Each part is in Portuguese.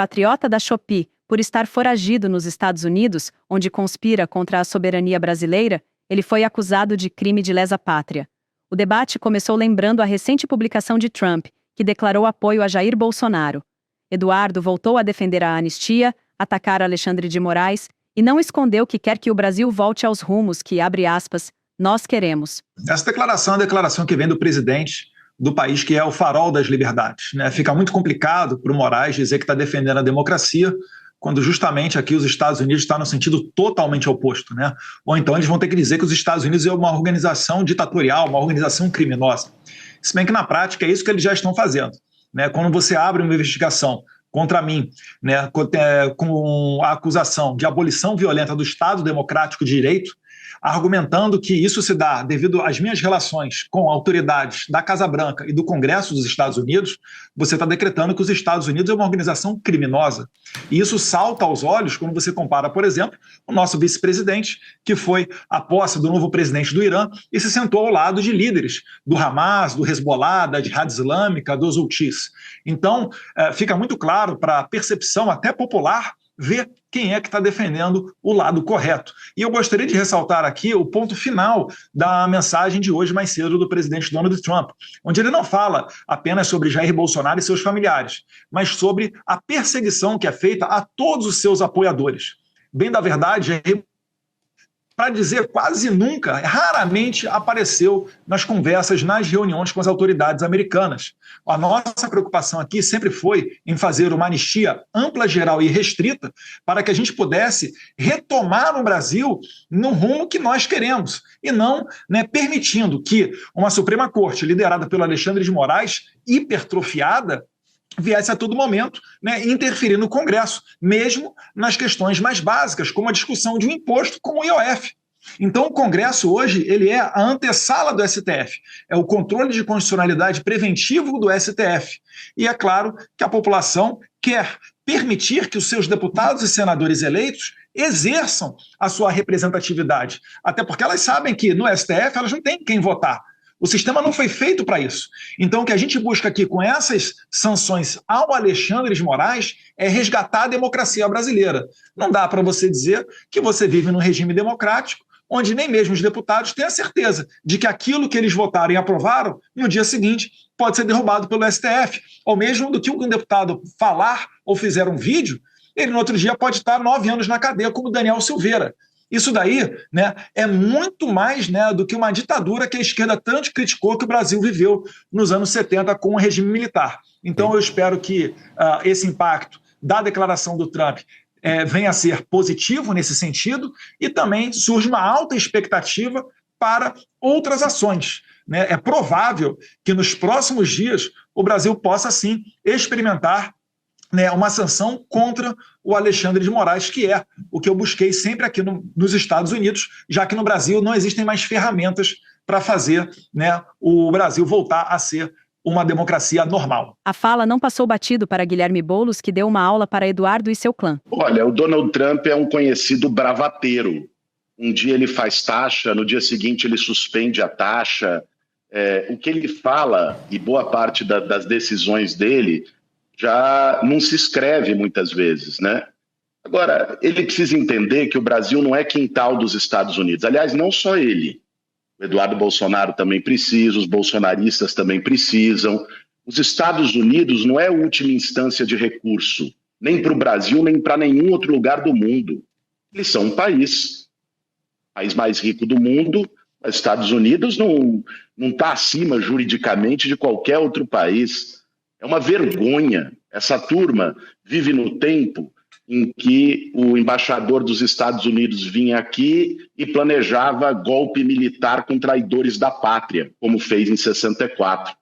patriota da Shopee por estar foragido nos Estados Unidos, onde conspira contra a soberania brasileira, ele foi acusado de crime de lesa pátria. O debate começou lembrando a recente publicação de Trump, que declarou apoio a Jair Bolsonaro. Eduardo voltou a defender a anistia, atacar Alexandre de Moraes e não escondeu que quer que o Brasil volte aos rumos que, abre aspas, nós queremos. Essa declaração é a declaração que vem do presidente do país que é o farol das liberdades, né? Fica muito complicado para o Moraes dizer que está defendendo a democracia, quando justamente aqui os Estados Unidos estão no sentido totalmente oposto, né? Ou então eles vão ter que dizer que os Estados Unidos é uma organização ditatorial, uma organização criminosa. Se bem que na prática é isso que eles já estão fazendo, né? Quando você abre uma investigação contra mim, né, com a acusação de abolição violenta do Estado Democrático de Direito, argumentando que isso se dá devido às minhas relações com autoridades da Casa Branca e do Congresso dos Estados Unidos, você está decretando que os Estados Unidos é uma organização criminosa. E isso salta aos olhos quando você compara, por exemplo, o nosso vice-presidente, que foi à posse do novo presidente do Irã e se sentou ao lado de líderes do Hamas, do Hezbollah, da Jihad Islâmica, dos Houthis. Então, fica muito claro para a percepção até popular ver quem é que está defendendo o lado correto. E eu gostaria de ressaltar aqui o ponto final da mensagem de hoje mais cedo do presidente Donald Trump, onde ele não fala apenas sobre Jair Bolsonaro e seus familiares, mas sobre a perseguição que é feita a todos os seus apoiadores. Bem da verdade, Jair, para dizer quase nunca, raramente apareceu nas conversas, nas reuniões com as autoridades americanas. A nossa preocupação aqui sempre foi em fazer uma anistia ampla, geral e restrita para que a gente pudesse retomar no Brasil no rumo que nós queremos e não, né, permitindo que uma Suprema Corte liderada pelo Alexandre de Moraes, hipertrofiada, viesse a todo momento, né, interferir no Congresso, mesmo nas questões mais básicas, como a discussão de um imposto como o IOF. Então, o Congresso hoje ele é a antessala do STF, é o controle de constitucionalidade preventivo do STF. E é claro que a população quer permitir que os seus deputados e senadores eleitos exerçam a sua representatividade, até porque elas sabem que no STF elas não têm quem votar. O sistema não foi feito para isso. Então, o que a gente busca aqui com essas sanções ao Alexandre de Moraes é resgatar a democracia brasileira. Não dá para você dizer que você vive num regime democrático, onde nem mesmo os deputados têm a certeza de que aquilo que eles votaram e aprovaram, no dia seguinte, pode ser derrubado pelo STF. Ou mesmo do que um deputado falar ou fizer um vídeo, ele no outro dia pode estar 9 anos na cadeia, como Daniel Silveira. Isso daí, né, é muito mais, né, do que uma ditadura que a esquerda tanto criticou que o Brasil viveu nos anos 70 com o regime militar. Então eu espero que esse impacto da declaração do Trump venha a ser positivo nesse sentido e também surge uma alta expectativa para outras ações, né? É provável que nos próximos dias o Brasil possa sim experimentar, né, uma sanção contra o Alexandre de Moraes, que é o que eu busquei sempre aqui nos Estados Unidos, já que no Brasil não existem mais ferramentas para fazer, né, o Brasil voltar a ser uma democracia normal. A fala não passou batido para Guilherme Boulos, que deu uma aula para Eduardo e seu clã. Olha, o Donald Trump é um conhecido bravateiro. Um dia ele faz taxa, no dia seguinte ele suspende a taxa. O que ele fala, e boa parte das decisões dele, já não se escreve muitas vezes, né? Agora, ele precisa entender que o Brasil não é quintal dos Estados Unidos. Aliás, não só ele. O Eduardo Bolsonaro também precisa, os bolsonaristas também precisam. Os Estados Unidos não é a última instância de recurso, nem para o Brasil, nem para nenhum outro lugar do mundo. Eles são um país mais rico do mundo. Os Estados Unidos não está acima juridicamente de qualquer outro país. É uma vergonha. Essa turma vive no tempo em que o embaixador dos Estados Unidos vinha aqui e planejava golpe militar com traidores da pátria, como fez em 64.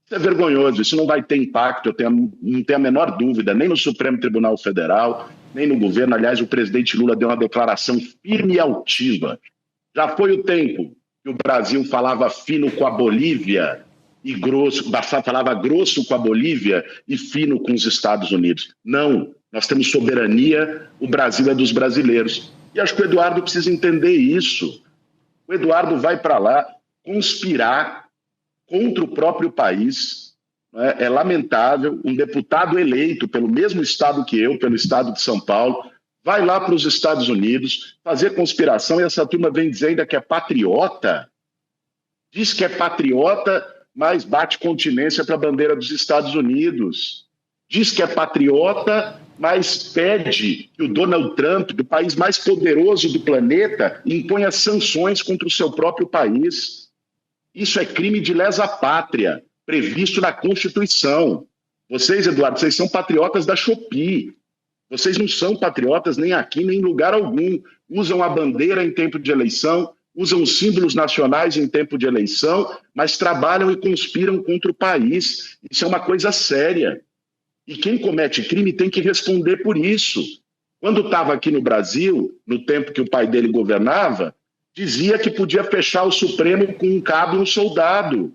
Isso é vergonhoso, isso não vai ter impacto, não tenho a menor dúvida, nem no Supremo Tribunal Federal, nem no governo. Aliás, o presidente Lula deu uma declaração firme e altiva. Já foi o tempo que o Brasil falava fino com a Bolívia e grosso, falava grosso com a Bolívia e fino com os Estados Unidos. Não, nós temos soberania, o Brasil é dos brasileiros. E acho que o Eduardo precisa entender isso. O Eduardo vai para lá conspirar contra o próprio país, né? É lamentável um deputado eleito pelo mesmo estado que eu, pelo estado de São Paulo, vai lá para os Estados Unidos fazer conspiração e essa turma vem dizer ainda que é patriota. Diz que é patriota, mas bate continência para a bandeira dos Estados Unidos. Diz que é patriota, mas pede que o Donald Trump, do país mais poderoso do planeta, imponha sanções contra o seu próprio país. Isso é crime de lesa pátria, previsto na Constituição. Vocês, Eduardo, vocês são patriotas da Shopee. Vocês não são patriotas nem aqui, nem em lugar algum. Usam a bandeira em tempo de eleição, usam os símbolos nacionais em tempo de eleição, mas trabalham e conspiram contra o país. Isso é uma coisa séria. E quem comete crime tem que responder por isso. Quando estava aqui no Brasil, no tempo que o pai dele governava, dizia que podia fechar o Supremo com um cabo e um soldado.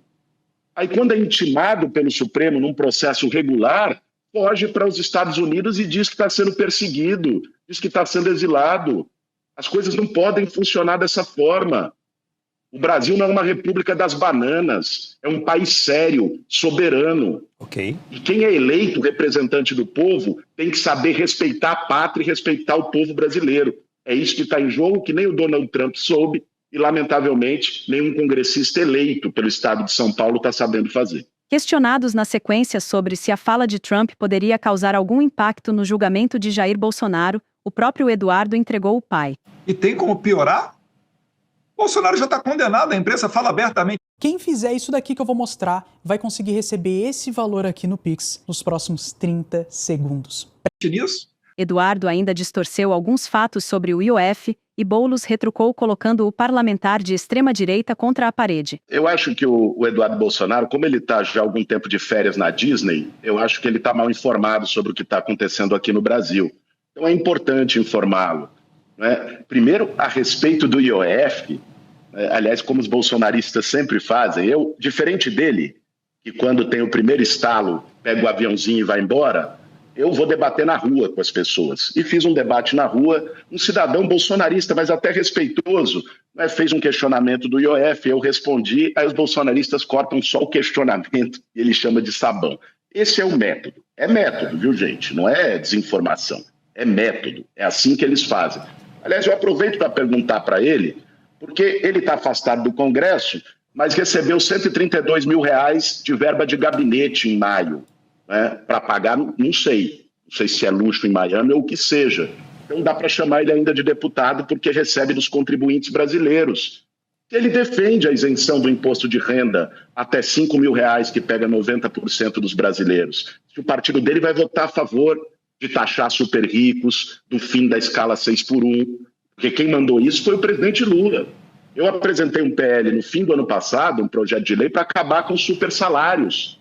Aí, quando é intimado pelo Supremo num processo regular, foge para os Estados Unidos e diz que está sendo perseguido, diz que está sendo exilado. As coisas não podem funcionar dessa forma. O Brasil não é uma república das bananas, é um país sério, soberano. Ok. E quem é eleito representante do povo tem que saber respeitar a pátria e respeitar o povo brasileiro. É isso que está em jogo, que nem o Donald Trump soube e, lamentavelmente, nenhum congressista eleito pelo estado de São Paulo está sabendo fazer. Questionados na sequência sobre se a fala de Trump poderia causar algum impacto no julgamento de Jair Bolsonaro, o próprio Eduardo entregou o pai. E tem como piorar? Bolsonaro já está condenado, a imprensa fala abertamente. Quem fizer isso daqui que eu vou mostrar vai conseguir receber esse valor aqui no Pix nos próximos 30 segundos. Nisso. Eduardo ainda distorceu alguns fatos sobre o IOF e Boulos retrucou colocando o parlamentar de extrema-direita contra a parede. Eu acho que o Eduardo Bolsonaro, como ele está já há algum tempo de férias na Disney, eu acho que ele está mal informado sobre o que está acontecendo aqui no Brasil. Então é importante informá-lo, né? Primeiro, a respeito do IOF, aliás, como os bolsonaristas sempre fazem, eu, diferente dele, que quando tem o primeiro estalo, pega o aviãozinho e vai embora, eu vou debater na rua com as pessoas. E fiz um debate na rua, um cidadão bolsonarista, mas até respeitoso, né, fez um questionamento do IOF, eu respondi, aí os bolsonaristas cortam só o questionamento e ele chama de sabão. Esse é o método. É método, viu, gente? Não é desinformação. É método. É assim que eles fazem. Aliás, eu aproveito para perguntar para ele, porque ele está afastado do Congresso, mas recebeu R$132 mil de verba de gabinete em maio, né, para pagar, não sei se é luxo em Miami ou o que seja. Então dá para chamar ele ainda de deputado porque recebe dos contribuintes brasileiros. Ele defende a isenção do imposto de renda até R$5 mil, que pega 90% dos brasileiros. Se o partido dele vai votar a favor de taxar super ricos, do fim da escala 6x1, porque quem mandou isso foi o presidente Lula. Eu apresentei um PL no fim do ano passado, um projeto de lei para acabar com os super salários.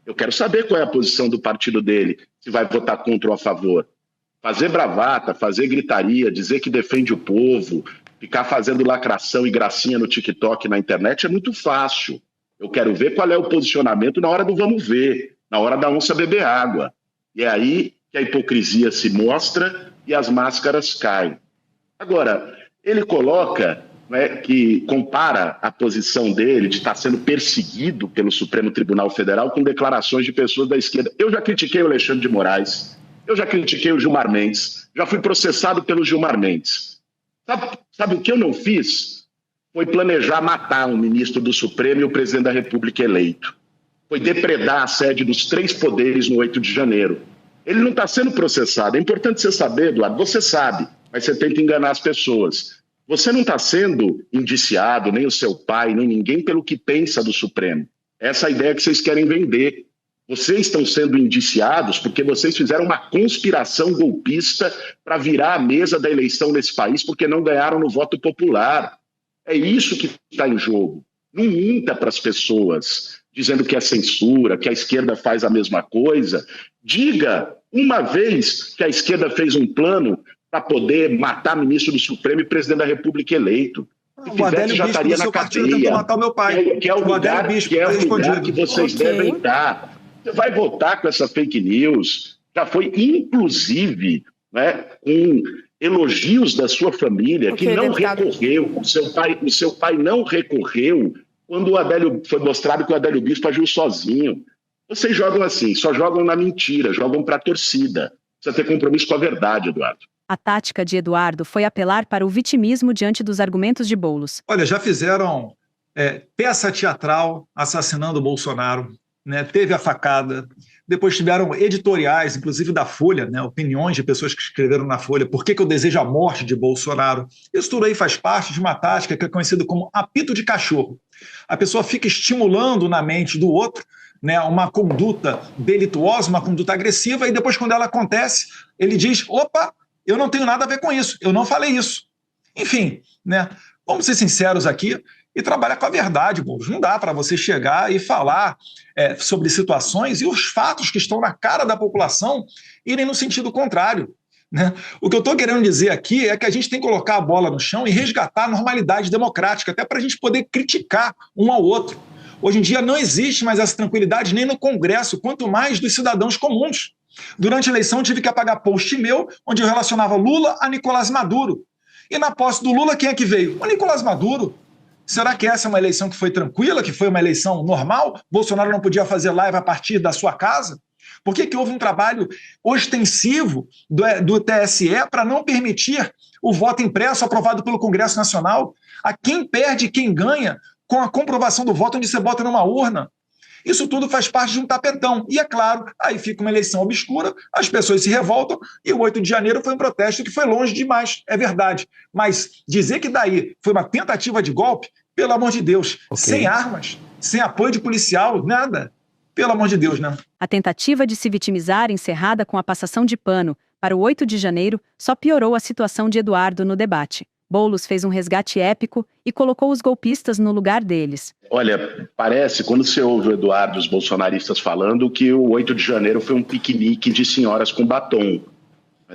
Eu quero saber qual é a posição do partido dele, se vai votar contra ou a favor. Fazer bravata, fazer gritaria, dizer que defende o povo, ficar fazendo lacração e gracinha no TikTok, na internet, é muito fácil. Eu quero ver qual é o posicionamento na hora do vamos ver, na hora da onça beber água. E é aí que a hipocrisia se mostra e as máscaras caem. Agora, ele coloca, né, que compara a posição dele de estar sendo perseguido pelo Supremo Tribunal Federal com declarações de pessoas da esquerda. Eu já critiquei o Alexandre de Moraes, eu já critiquei o Gilmar Mendes, já fui processado pelo Gilmar Mendes. Sabe o que eu não fiz? Foi planejar matar um ministro do Supremo e o presidente da República eleito. Foi depredar a sede dos 3 poderes no 8 de janeiro. Ele não está sendo processado. É importante você saber, Eduardo, você sabe, mas você tenta enganar as pessoas. Você não está sendo indiciado, nem o seu pai, nem ninguém, pelo que pensa do Supremo. Essa é a ideia que vocês querem vender. Vocês estão sendo indiciados porque vocês fizeram uma conspiração golpista para virar a mesa da eleição nesse país porque não ganharam no voto popular. É isso que está em jogo. Não minta para as pessoas, dizendo que é censura, que a esquerda faz a mesma coisa. Diga uma vez que a esquerda fez um plano para poder matar ministro do Supremo e presidente da República eleito. Se fizesse, já estaria na cadeia. Matar o meu pai. Que é o lugar que vocês devem estar. Você vai votar com essa fake news. Já foi, inclusive, né, com elogios da sua família, que não recorreu. O seu pai não recorreu quando o Adélio foi mostrado que o Adélio Bispo agiu sozinho. Vocês jogam assim, só jogam na mentira, jogam para a torcida. Precisa ter compromisso com a verdade, Eduardo. A tática de Eduardo foi apelar para o vitimismo diante dos argumentos de Boulos. Olha, já fizeram peça teatral assassinando o Bolsonaro, né? Teve a facada, depois tiveram editoriais, inclusive da Folha, né? Opiniões de pessoas que escreveram na Folha, por que eu desejo a morte de Bolsonaro. Isso tudo aí faz parte de uma tática que é conhecida como apito de cachorro. A pessoa fica estimulando na mente do outro, né, uma conduta delituosa, uma conduta agressiva, e depois, quando ela acontece, ele diz, opa, eu não tenho nada a ver com isso, eu não falei isso. Enfim, né, vamos ser sinceros aqui e trabalhar com a verdade, Boulos. Não dá para você chegar e falar sobre situações e os fatos que estão na cara da população irem no sentido contrário, né? O que eu estou querendo dizer aqui é que a gente tem que colocar a bola no chão e resgatar a normalidade democrática, até para a gente poder criticar um ao outro. Hoje em dia não existe mais essa tranquilidade nem no Congresso, quanto mais dos cidadãos comuns. Durante a eleição eu tive que apagar post meu, onde eu relacionava Lula a Nicolás Maduro. E na posse do Lula, quem é que veio? O Nicolás Maduro. Será que essa é uma eleição que foi tranquila, que foi uma eleição normal? Bolsonaro não podia fazer live a partir da sua casa? Por que houve um trabalho ostensivo do TSE para não permitir o voto impresso aprovado pelo Congresso Nacional? A quem perde e quem ganha com a comprovação do voto onde você bota numa urna? Isso tudo faz parte de um tapetão. E é claro, aí fica uma eleição obscura, as pessoas se revoltam, e o 8 de janeiro foi um protesto que foi longe demais, é verdade. Mas dizer que daí foi uma tentativa de golpe, pelo amor de Deus, sem armas, sem apoio de policial, nada. Pelo amor de Deus, né? A tentativa de se vitimizar, encerrada com a passação de pano para o 8 de janeiro, só piorou a situação de Eduardo no debate. Boulos fez um resgate épico e colocou os golpistas no lugar deles. Olha, parece, quando você ouve o Eduardo e os bolsonaristas falando, que o 8 de janeiro foi um piquenique de senhoras com batom.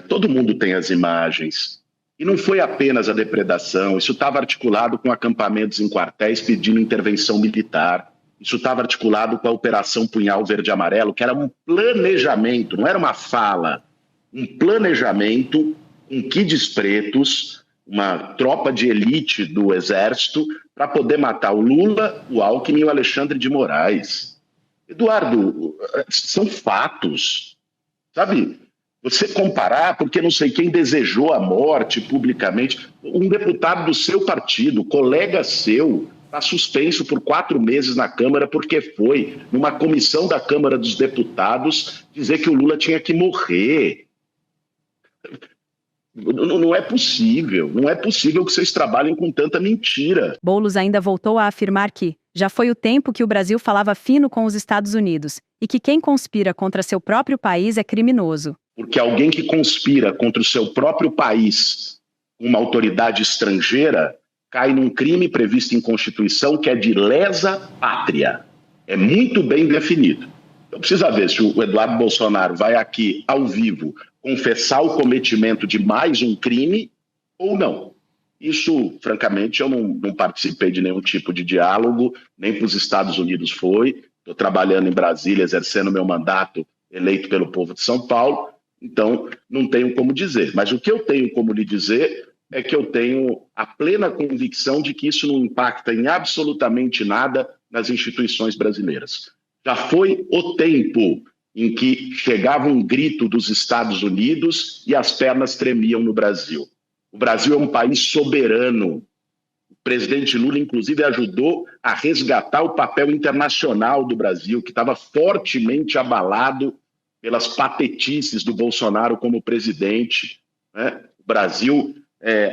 Todo mundo tem as imagens. E não foi apenas a depredação, isso estava articulado com acampamentos em quartéis pedindo intervenção militar. Isso estava articulado com a Operação Punhal Verde e Amarelo, que era um planejamento, não era uma fala, um planejamento com kids pretos, uma tropa de elite do Exército, para poder matar o Lula, o Alckmin e o Alexandre de Moraes. Eduardo, são fatos, sabe? Você comparar, porque não sei quem desejou a morte publicamente, um deputado do seu partido, colega seu, está suspenso por 4 meses na Câmara porque foi, numa comissão da Câmara dos Deputados, dizer que o Lula tinha que morrer. Não é possível que vocês trabalhem com tanta mentira. Boulos ainda voltou a afirmar que já foi o tempo que o Brasil falava fino com os Estados Unidos e que quem conspira contra seu próprio país é criminoso. Porque alguém que conspira contra o seu próprio país, uma autoridade estrangeira, cai num crime previsto em Constituição que é de lesa pátria. É muito bem definido. Então precisa ver se o Eduardo Bolsonaro vai aqui, ao vivo, confessar o cometimento de mais um crime ou não. Isso, francamente, eu não participei de nenhum tipo de diálogo, nem para os Estados Unidos foi. Estou trabalhando em Brasília, exercendo meu mandato eleito pelo povo de São Paulo, então não tenho como dizer. Mas o que eu tenho como lhe dizer é que eu tenho a plena convicção de que isso não impacta em absolutamente nada nas instituições brasileiras. Já foi o tempo em que chegava um grito dos Estados Unidos e as pernas tremiam no Brasil. O Brasil é um país soberano. O presidente Lula, inclusive, ajudou a resgatar o papel internacional do Brasil, que estava fortemente abalado pelas patetices do Bolsonaro como presidente, né? O Brasil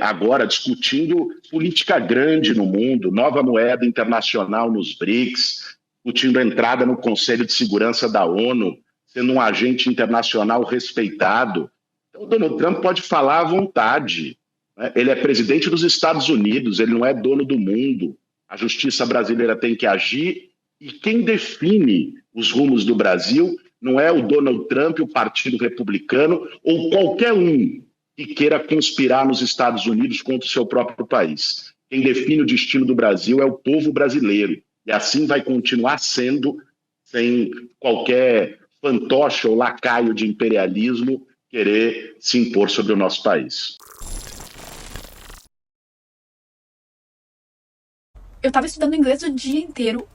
agora discutindo política grande no mundo, nova moeda internacional nos BRICS, discutindo a entrada no Conselho de Segurança da ONU, sendo um agente internacional respeitado. Então, o Donald Trump pode falar à vontade, né? Ele é presidente dos Estados Unidos, ele não é dono do mundo. A justiça brasileira tem que agir e quem define os rumos do Brasil não é o Donald Trump, o Partido Republicano ou qualquer um que queira conspirar nos Estados Unidos contra o seu próprio país. Quem define o destino do Brasil é o povo brasileiro. E assim vai continuar sendo, sem qualquer fantoche ou lacaio de imperialismo querer se impor sobre o nosso país. Eu estava estudando inglês o dia inteiro.